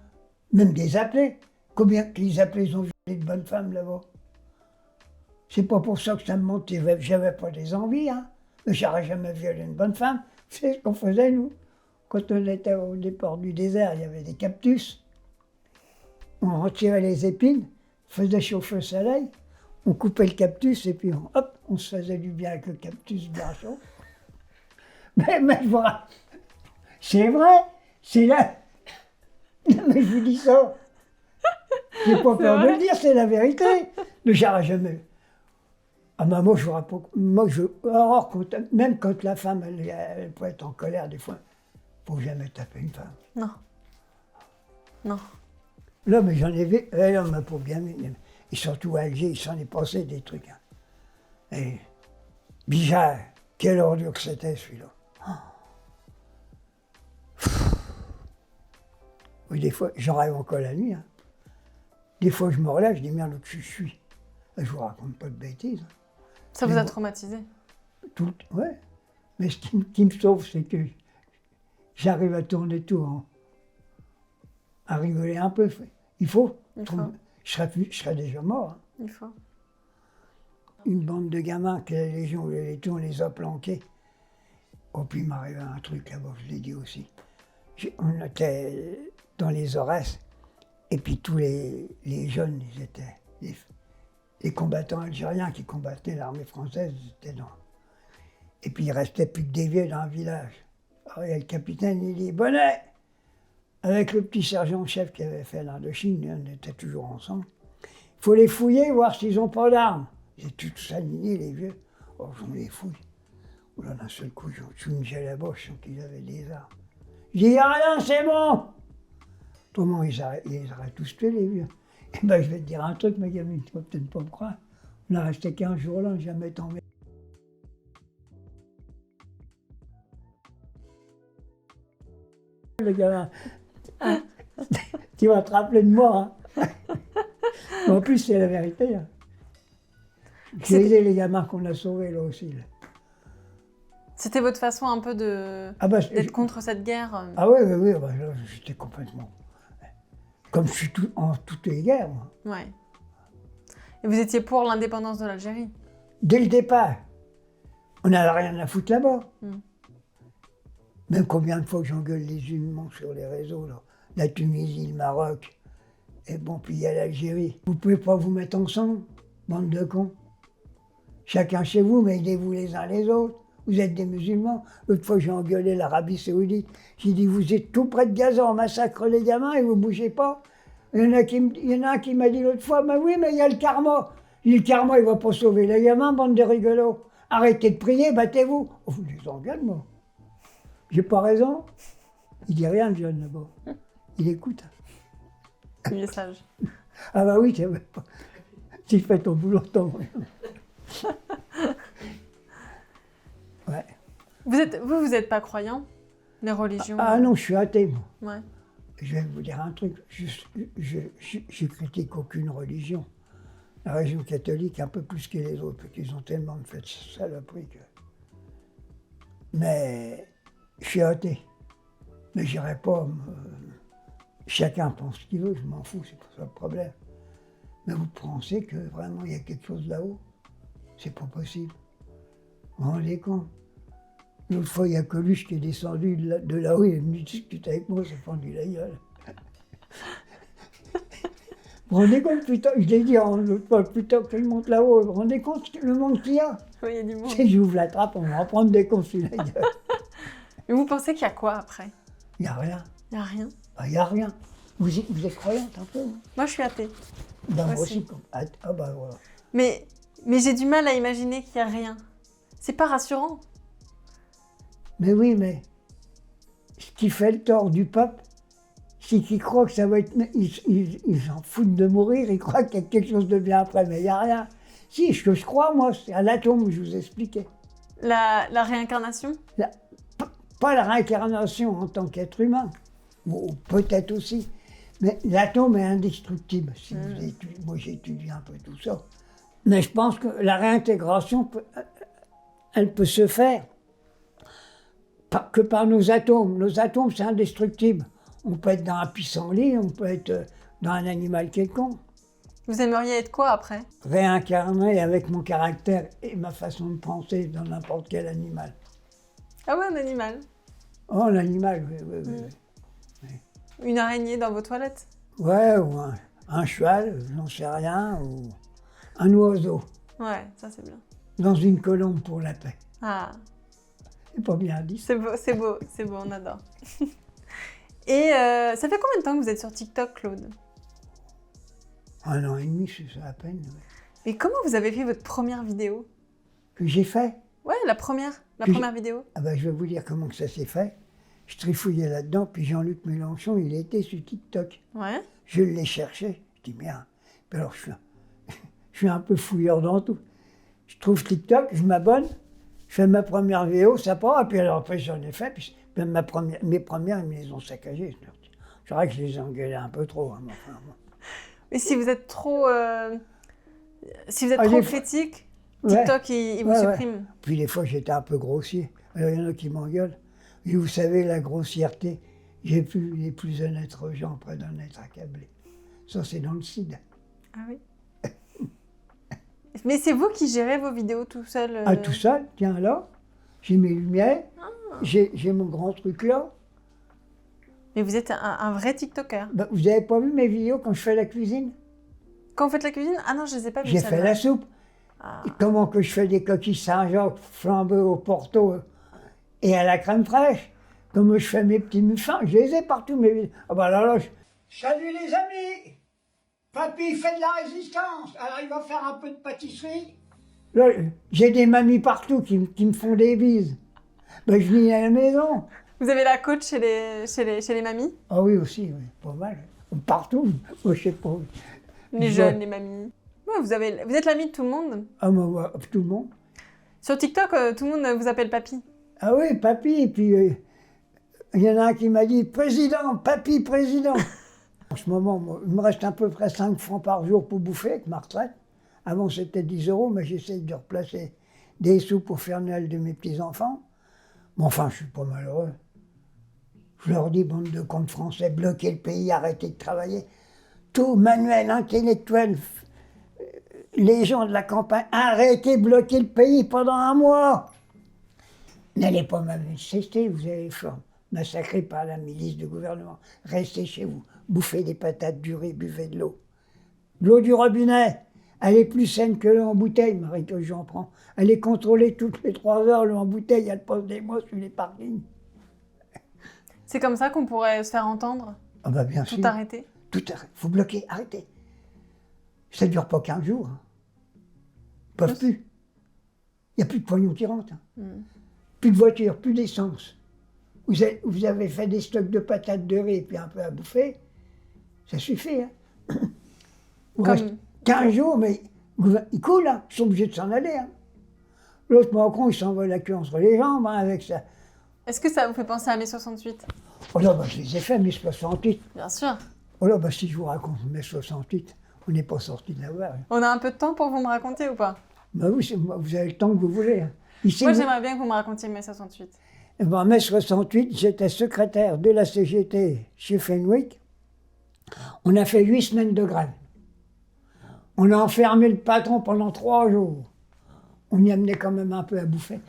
Même des appelés. Combien qu'ils appelés, ils ont violé de bonnes femmes là-bas. C'est pas pour ça que ça me montait. J'avais pas des envies, hein. Mais j'aurais jamais violé une bonne femme. C'est ce qu'on faisait, nous. Quand on était au départ du désert, il y avait des cactus. On retirait les épines, faisait chauffer au soleil, on coupait le cactus et puis hop, on se faisait du bien avec le cactus bien chaud. Mais voilà, c'est vrai, c'est là. Non, mais je vous dis ça. J'ai pas peur de le dire, c'est la vérité. Mais j'aurais jamais. Ah ben moi, je vous raconte. Alors, même quand la femme, elle peut être en colère des fois, faut jamais taper une femme. Non. Non. Là, mais j'en ai vu, là, ma pauvre gamine, et surtout à Alger, il s'en est passé des trucs. Hein. Et Bijard, quelle ordure que c'était celui-là. Oui, des fois, j'en rêve encore la nuit. Hein. Des fois, je me relève, je dis merde, où je suis. Je vous raconte pas de bêtises. Hein. Ça vous a traumatisé? Ouais. Mais ce qui me sauve, c'est que j'arrive à tourner tout, hein, à rigoler un peu. Il faut. Je serais déjà mort. Hein. Il faut. Une bande de gamins que la Légion voulait tout, on les a planqués. Oh, puis il m'arrivait un truc là-bas, je l'ai dit aussi. On était dans les Aurès, et puis tous les jeunes, ils étaient les combattants algériens qui combattaient l'armée française, ils étaient dans. Et puis il restait plus que des vieux dans le village. Alors il y a le capitaine, il dit Bonnet, avec le petit sergent-chef qui avait fait l'Indochine, on était toujours ensemble. Il faut les fouiller, voir s'ils n'ont pas d'armes. Ils étaient tous alignés, les vieux. Oh, on les fouille. Oh là, d'un seul coup, j'ai une gel à boche, sans qu'ils avaient des armes. Je dis, rien, c'est bon. Autrement, ils auraient tous tué, les vieux. Eh ben, je vais te dire un truc, ma gamine, tu vas peut-être pas me croire. On a resté 15 jours là, jamais tombé. Le gamin, tu vas te rappeler de moi. Hein. Mais en plus, c'est la vérité. Hein. J'ai aidé les gamins qu'on a sauvés là aussi. Là. C'était votre façon un peu d'être contre cette guerre? Ah oui, bah, j'étais complètement... Comme je suis en toutes les guerres, moi. Ouais. Et vous étiez pour l'indépendance de l'Algérie? Dès le départ. On n'avait rien à foutre là-bas. Même combien de fois que j'engueule les musulmans sur les réseaux, là. La Tunisie, le Maroc, et bon, puis il y a l'Algérie. Vous pouvez pas vous mettre ensemble, bande de cons. Chacun chez vous, mais aidez-vous les uns les autres. Vous êtes des musulmans. L'autre fois, j'ai engueulé l'Arabie Saoudite. J'ai dit, vous êtes tout près de Gaza, on massacre les gamins et vous ne bougez pas. Il y en a un qui m'a dit l'autre fois, mais oui, mais il y a le karma. J'ai dit, le karma, il ne va pas sauver les gamins, bande de rigolos. Arrêtez de prier, battez-vous. Oh, vous les engueulez, moi. J'ai pas raison. Il dit rien, le jeune, là-bas. Il écoute. Il est sage. Ah bah oui, tu fais ton boulot, ton... Ouais. Vous êtes pas croyant? Les religions? Ah non, je suis athée, moi. Ouais. Je vais vous dire un truc, je critique aucune religion. La religion catholique, un peu plus que les autres, parce qu'ils ont tellement fait de saloperies que... Mais je suis athée. Mais j'irai pas... Chacun pense ce qu'il veut, je m'en fous, c'est pas ça le problème. Mais vous pensez que vraiment il y a quelque chose là-haut? C'est pas possible. Vous vous rendez compte? L'autre fois, il y a Coluche qui est descendu de là-haut, il est venu discuter avec moi, il s'est fendu la gueule. Vous vous rendez compte, putain, je l'ai dit l'autre fois, putain, qu'il monte là-haut, vous vous rendez compte le monde qu'il y a? Oui, il y a du monde. Si j'ouvre la trappe, on va en prendre des cons sur la gueule. Et vous pensez qu'il y a quoi après? Il n'y a rien. Il n'y a rien? Ah, il n'y a rien. Vous êtes croyante un peu? Moi, je suis athée. Ben, moi aussi. Ah bah voilà. Mais j'ai du mal à imaginer qu'il n'y a rien. C'est pas rassurant. Mais oui, mais ce qui fait le tort du peuple, c'est qu'ils croient que ça va être... Ils s'en foutent de mourir, ils croient qu'il y a quelque chose de bien après, mais il n'y a rien. Si, ce que je crois, moi, c'est à l'atome, je vous expliquais. La réincarnation? Pas la réincarnation en tant qu'être humain, ou peut-être aussi, mais l'atome est indestructible. Si vous étudiez, moi j'étudie un peu tout ça. Mais je pense que la réintégration, elle peut se faire que par nos atomes. Nos atomes, c'est indestructible. On peut être dans un pissenlit, on peut être dans un animal quelconque. Vous aimeriez être quoi après? Réincarné avec mon caractère et ma façon de penser dans n'importe quel animal. Ah ouais, un animal. Oh, l'animal, oui. Une araignée dans vos toilettes? Ouais, ou un cheval, j'en sais rien, ou un oiseau. Ouais, ça c'est bien. Dans une colombe pour la paix. Ah, C'est pas bien dit. c'est beau, c'est beau, c'est beau, on adore. Et ça fait combien de temps que vous êtes sur TikTok, Claude? 1 an et demi, c'est ça à peine. Ouais. Et comment vous avez fait votre première vidéo? Que j'ai fait. Ouais, la première vidéo. Ah ben, je vais vous dire comment que ça s'est fait. Je trifouillais là-dedans, puis Jean-Luc Mélenchon, il était sur TikTok. Ouais. Je l'ai cherché, je dis merde. Puis alors je suis un peu fouilleur dans tout. Je trouve TikTok, je m'abonne, je fais ma première vidéo, ça part, et puis alors après j'en ai fait, puis même mes premières, ils me les ont saccagées. C'est vrai que je les ai engueulées un peu trop. Hein, enfin, bon. Mais si vous êtes trop, critique, TikTok, il vous supprime. Ouais. Puis des fois, j'étais un peu grossier. Alors, il y en a qui m'engueulent. Et vous savez, la grossièreté, j'ai plus les plus honnêtes gens près d'en être accablés. Ça, c'est dans le sida. Ah oui. Mais c'est vous qui gérez vos vidéos tout seul Ah, tout seul, tiens là. J'ai mes lumières, j'ai mon grand truc là. Mais vous êtes un vrai TikToker. Ben, vous avez pas vu mes vidéos quand je fais la cuisine? Quand vous faites la cuisine? Ah non, je les ai pas vues. J'ai fait la soupe. Ah. Et comment que je fais des coquilles Saint-Jacques flambées au Porto et à la crème fraîche. Comment je fais mes petits muffins. Je les ai partout, mes vidéos. Ah ben là, salut les amis! Papy fait de la résistance, alors il va faire un peu de pâtisserie. Là, j'ai des mamies partout qui me font des bises. Ben, je viens à la maison. Vous avez la coach chez les mamies? Ah oui, aussi, oui, pas mal. Partout, moi, je sais pas. Les jeunes, les mamies. Ouais, vous êtes l'ami de tout le monde? Ah, moi, tout le monde. Sur TikTok, tout le monde vous appelle papy? Ah oui, papy, et puis il y en a un qui m'a dit « Président, papy, président !» En ce moment, moi, il me reste à peu près 5 francs par jour pour bouffer avec ma retraite. Avant, c'était 10 €, mais j'essaye de replacer des sous pour faire Noël de mes petits-enfants. Mais enfin, je suis pas malheureux. Je leur dis, bande de cons français, bloquez le pays, arrêtez de travailler. Tout manuel, intellectuel, les gens de la campagne, arrêtez de bloquer le pays pendant 1 mois. N'allez pas manifester, vous allez faire massacrer par la milice du gouvernement. Restez chez vous, bouffez des patates, du riz, buvez de l'eau. De l'eau du robinet, elle est plus saine que l'eau en bouteille, Marie, que j'en prends. Elle est contrôlée toutes les 3 heures, l'eau en bouteille, elle passe des mois sur les parkings. C'est comme ça qu'on pourrait se faire entendre? Ah bah bien sûr. Tout arrêter? Tout arrêter. Faut bloquer, arrêtez. Ça ne dure pas 15 jours. Hein. Ils peuvent plus. Il n'y a plus de pognon qui rentre. Hein. Plus de voitures, plus d'essence. Vous avez fait des stocks de patates, de riz et puis un peu à bouffer. Ça suffit. Hein. Il reste 15 jours, mais ils coulent. Hein. Ils sont obligés de s'en aller. Hein. L'autre Macron, il s'envoie la queue entre les jambes hein, avec ça. Est-ce que ça vous fait penser à mai 68? Oh là, bah, je les ai fait, mai 68. Bien sûr. Oh là, bah, si je vous raconte mai 68, on n'est pas sorti de la guerre. Hein. On a un peu de temps pour vous me raconter ou pas? Bah oui, vous avez le temps que vous voulez. Hein. Ici, moi, j'aimerais bien que vous me racontiez mai 68. Eh ben, en mai 68, j'étais secrétaire de la CGT chez Fenwick. On a fait 8 semaines de grève. On a enfermé le patron pendant 3 jours. On y amenait quand même un peu à bouffer.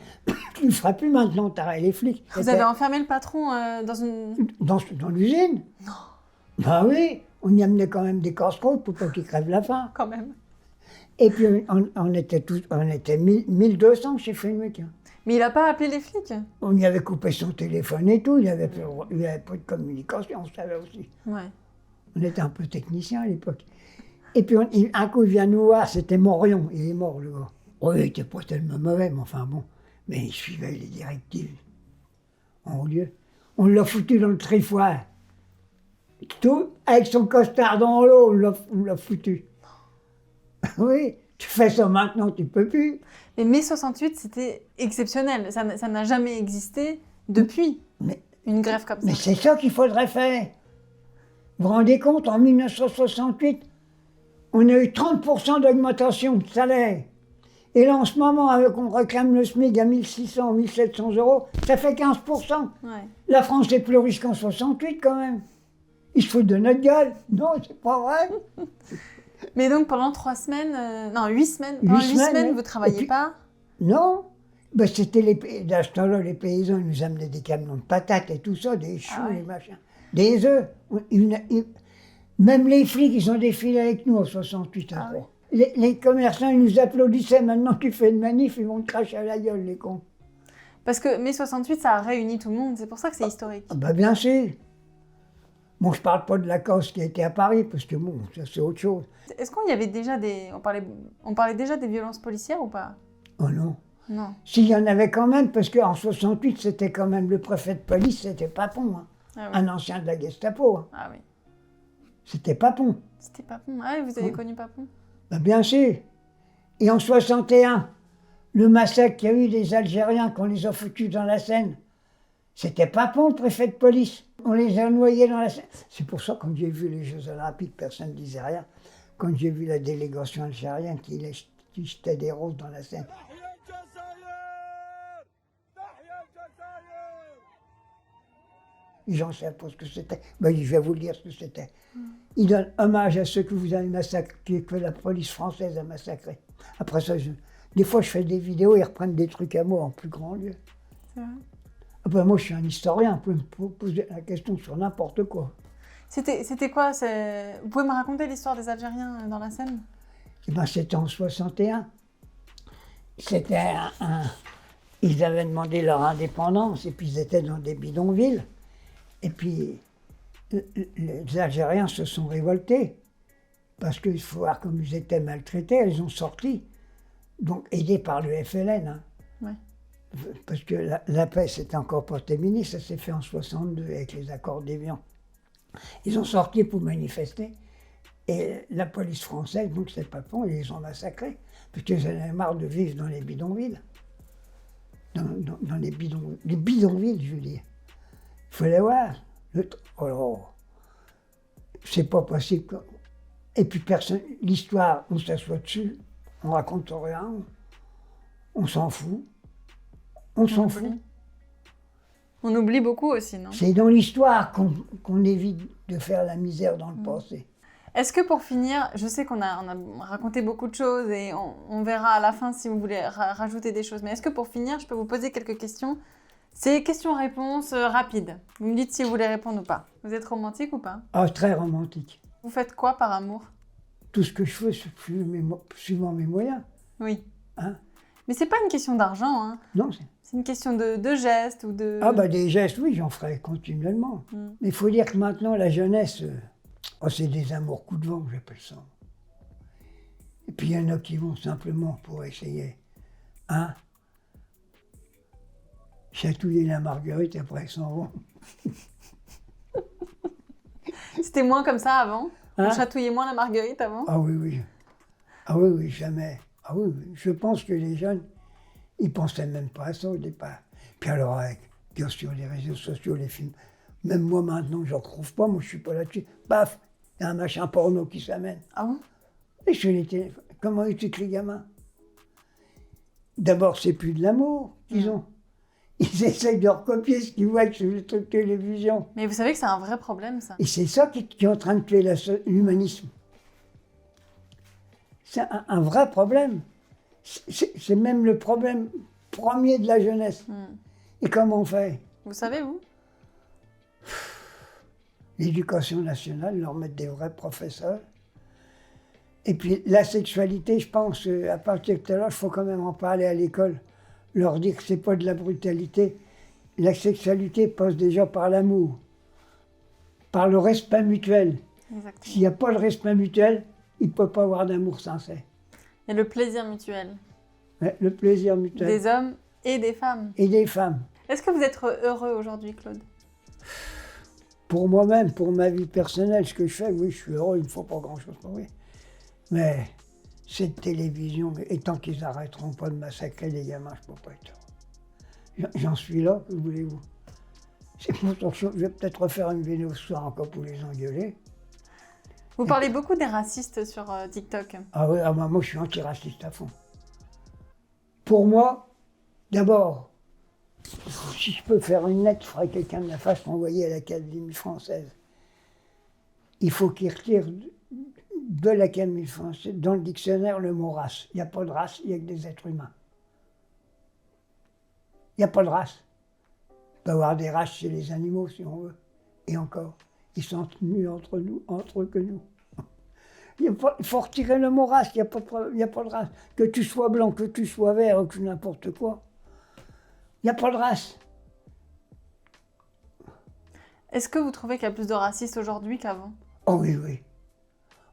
Tu ne le feras plus maintenant, t'arrêtes les flics. Vous avez enfermé le patron dans une... Dans l'usine? Non. Bah oui, on y amenait quand même des casse-croûtes pour pas qu'il crève la faim. Quand même. Et puis on était 1200 chez Fenwick. Hein. Mais il n'a pas appelé les flics? On y avait coupé son téléphone et tout, il n'y avait pas de communication, on savait aussi. Ouais. On était un peu technicien à l'époque. Et puis un coup, il vient nous voir, c'était Morion, il est mort le gars. Oh, il n'était pas tellement mauvais, mais enfin bon. Mais il suivait les directives. En haut lieu. On l'a foutu dans le trifoire. Tout, avec son costard dans l'eau, on l'a foutu. Oui, tu fais ça maintenant, tu peux plus. Mais mai 68, c'était exceptionnel. Ça n'a jamais existé depuis une grève comme ça. Mais c'est ça qu'il faudrait faire. Vous vous rendez compte, en 1968, on a eu 30% d'augmentation de salaire. Et là, en ce moment, avec on réclame le SMIC à 1600, 1700 euros, ça fait 15%. Ouais. La France est plus riche qu'en 68 quand même. Ils se foutent de notre gueule. Non, c'est pas vrai. Mais donc pendant 3 semaines, non 8 semaines, Huit pendant 8 semaines, semaines, ouais. vous ne travailliez Et puis- pas? Non. Ben, c'était à ce temps-là, les paysans, ils nous amenaient des camions de patates et tout ça, des choux, ouais. des machins, des œufs. Même les flics, ils ont défilé avec nous en 68. Ah après. Les commerçants, ils nous applaudissaient. Maintenant, tu fais une manif, ils vont te cracher à la gueule, les cons. Parce que mai 68, ça a réuni tout le monde, c'est pour ça que c'est historique. Ah ben, bien sûr. Bon, je parle pas de la cause qui a été à Paris, parce que bon, ça c'est autre chose. Est-ce qu'il y avait déjà on parlait déjà des violences policières ou pas? Oh non. Non. S'il y en avait quand même, parce qu'en 68, c'était quand même le préfet de police, c'était Papon, hein. Ah oui. Un ancien de la Gestapo. Hein. Ah oui. C'était Papon. C'était Papon. Ah oui, vous avez Oui. connu Papon? Ben, bien sûr. Et en 61, le massacre qu'il y a eu des Algériens qu'on les a foutus dans la Seine, c'était Papon, le préfet de police. On les a noyés dans la Seine. C'est pour ça, quand j'ai vu les Jeux Olympiques, personne ne disait rien. Quand j'ai vu la délégation algérienne qui jetait des roses dans la Seine. Les gens ne savaient pas ce que c'était. Ben, je vais vous le dire ce que c'était. Ils donnent hommage à ceux que vous avez massacrés, que la police française a massacrés. Après ça, des fois, je fais des vidéos, ils reprennent des trucs à moi en plus grand lieu. C'est vrai. Ah ben, moi, je suis un historien, on peut me poser la question sur n'importe quoi. C'était quoi? Vous pouvez me raconter l'histoire des Algériens dans la Seine? Eh ben, c'était en 61. C'était Ils avaient demandé leur indépendance, et puis ils étaient dans des bidonvilles. Et puis, les Algériens se sont révoltés, parce qu'il faut voir comme ils étaient maltraités, ils ont sorti, donc aidés par le FLN. Hein. Ouais. Parce que la paix s'était encore pas terminée, ça s'est fait en 62 avec les accords d'Évian. Ils ont sorti pour manifester, et la police française, donc c'est Papon, ils les ont massacrés, parce qu'ils en avaient marre de vivre dans les bidonvilles. Dans les bidonvilles, je veux dire. Il faut les voir. Oh là, c'est pas possible. Et puis personne, l'histoire, on s'assoit dessus, on raconte rien, on s'en fout. On s'en fout. On oublie beaucoup aussi, non? C'est dans l'histoire qu'on évite de faire la misère dans le passé. Est-ce que pour finir, je sais qu'on a raconté beaucoup de choses et on verra à la fin si vous voulez rajouter des choses, mais est-ce que pour finir, je peux vous poser quelques questions? C'est questions-réponses rapides. Vous me dites si vous voulez répondre ou pas. Vous êtes romantique ou pas? Ah, très romantique. Vous faites quoi par amour? Tout ce que je fais, c'est suivant mes moyens. Oui. Hein? Mais c'est pas une question d'argent, hein. Non, C'est une question de gestes ou de... Ah, bah des gestes, oui, j'en ferai continuellement. Mais il faut dire que maintenant, la jeunesse, c'est des amours coups de vent, j'appelle ça. Et puis il y en a qui vont simplement pour essayer, hein, chatouiller la marguerite, après ils s'en vont. C'était moins comme ça avant? Hein? On chatouillait moins la marguerite avant? Ah oui, oui. Ah oui, oui, jamais. Ah oui, oui. Je pense que les jeunes, ils pensaient même pas à ça au départ. Puis alors, avec, bien sûr, les réseaux sociaux, les films, même moi maintenant, je ne retrouve pas, moi je suis pas là-dessus. Paf, il y a un machin porno qui s'amène. Ah bon? Et sur les téléphones, comment ils tuent les gamins? D'abord, c'est plus de l'amour qu'ils ont. Ils essayent de recopier ce qu'ils voient sur les trucs de télévision. Mais vous savez que c'est un vrai problème, ça. Et c'est ça qui est en train de tuer l'humanisme. C'est un vrai problème. C'est même le problème premier de la jeunesse. Et comment on fait? Vous savez, vous? L'éducation nationale, leur mettre des vrais professeurs. Et puis la sexualité, je pense, à partir de tout à l'heure, il faut quand même en parler à l'école. Leur dire que c'est pas de la brutalité. La sexualité passe déjà par l'amour, par le respect mutuel. Exactement. S'il n'y a pas le respect mutuel, il ne peut pas avoir d'amour sincère. Et le plaisir mutuel. Ouais, le plaisir mutuel. Des hommes et des femmes. Et des femmes. Est-ce que vous êtes heureux aujourd'hui, Claude? Pour moi-même, pour ma vie personnelle, ce que je fais, oui, je suis heureux, il ne me faut pas grand-chose pour oui. Mais cette télévision, et tant qu'ils n'arrêteront pas de massacrer les gamins, je ne peux pas être heureux. J'en suis là, que voulez-vous? C'est pour ça que je vais peut-être refaire une vidéo ce soir encore pour les engueuler. Vous parlez beaucoup des racistes sur TikTok. Ah oui, ah bah moi je suis antiraciste à fond. Pour moi, d'abord, si je peux faire une lettre, je ferai quelqu'un de la face m'envoyer à l'Académie française. Il faut qu'il retire de l'Académie française, dans le dictionnaire, le mot race. Il n'y a pas de race, il n'y a que des êtres humains. Il n'y a pas de race. Il peut y avoir des races chez les animaux si on veut. Et encore, ils sont mieux entre eux que nous. Il faut retirer le mot race, il n'y a pas de race. Que tu sois blanc, que tu sois vert, ou que n'importe quoi. Il n'y a pas de race. Est-ce que vous trouvez qu'il y a plus de racistes aujourd'hui qu'avant? Oh oui, oui.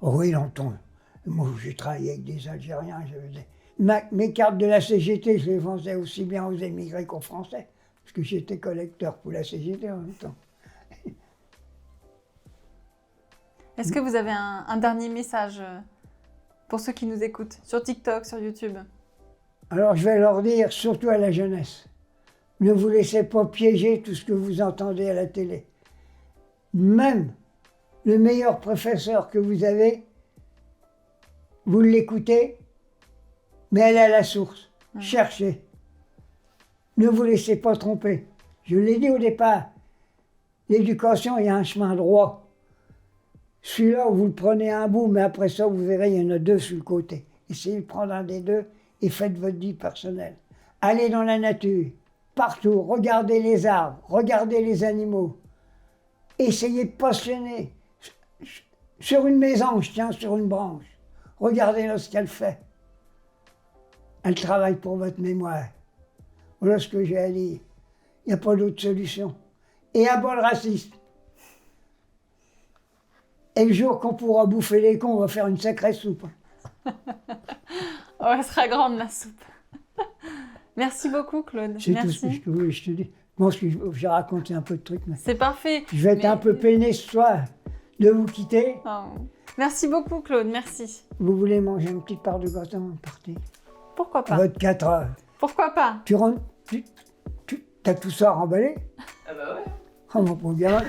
Oh oui, longtemps. Moi, j'ai travaillé avec des Algériens. Mes cartes de la CGT, je les vendais aussi bien aux émigrés qu'aux Français. Parce que j'étais collecteur pour la CGT en même temps. Est-ce que vous avez un dernier message pour ceux qui nous écoutent, sur TikTok, sur YouTube? Alors je vais leur dire, surtout à la jeunesse, ne vous laissez pas piéger tout ce que vous entendez à la télé. Même le meilleur professeur que vous avez, vous l'écoutez, mais elle est à la source. Cherchez. Ne vous laissez pas tromper. Je l'ai dit au départ, l'éducation, il y a un chemin droit. Celui-là, vous le prenez un bout, mais après ça, vous verrez, il y en a deux sur le côté. Essayez de prendre un des deux et faites votre vie personnelle. Allez dans la nature, partout, regardez les arbres, regardez les animaux. Essayez de passionner. Sur une mésange, tiens, sur une branche. Regardez-la ce qu'elle fait. Elle travaille pour votre mémoire. Voilà ce que j'ai à dire. Il n'y a pas d'autre solution. Et à bas le racisme. Et le jour qu'on pourra bouffer les cons, on va faire une sacrée soupe. Oh, elle sera grande la soupe. Merci beaucoup, Claude. C'est Merci. tout ce que je voulais, je te dis. Moi, j'ai raconté un peu de trucs. C'est parfait. Je vais être un peu peiné ce soir de vous quitter. Oh. Merci beaucoup, Claude. Merci. Vous voulez manger une petite part de gâteau avant de partir? Pourquoi pas? Votre 4 heures. Pourquoi pas? Tu rentres, t'as tout ça remballé? Ah bah ouais. Oh mon pauvre gamin.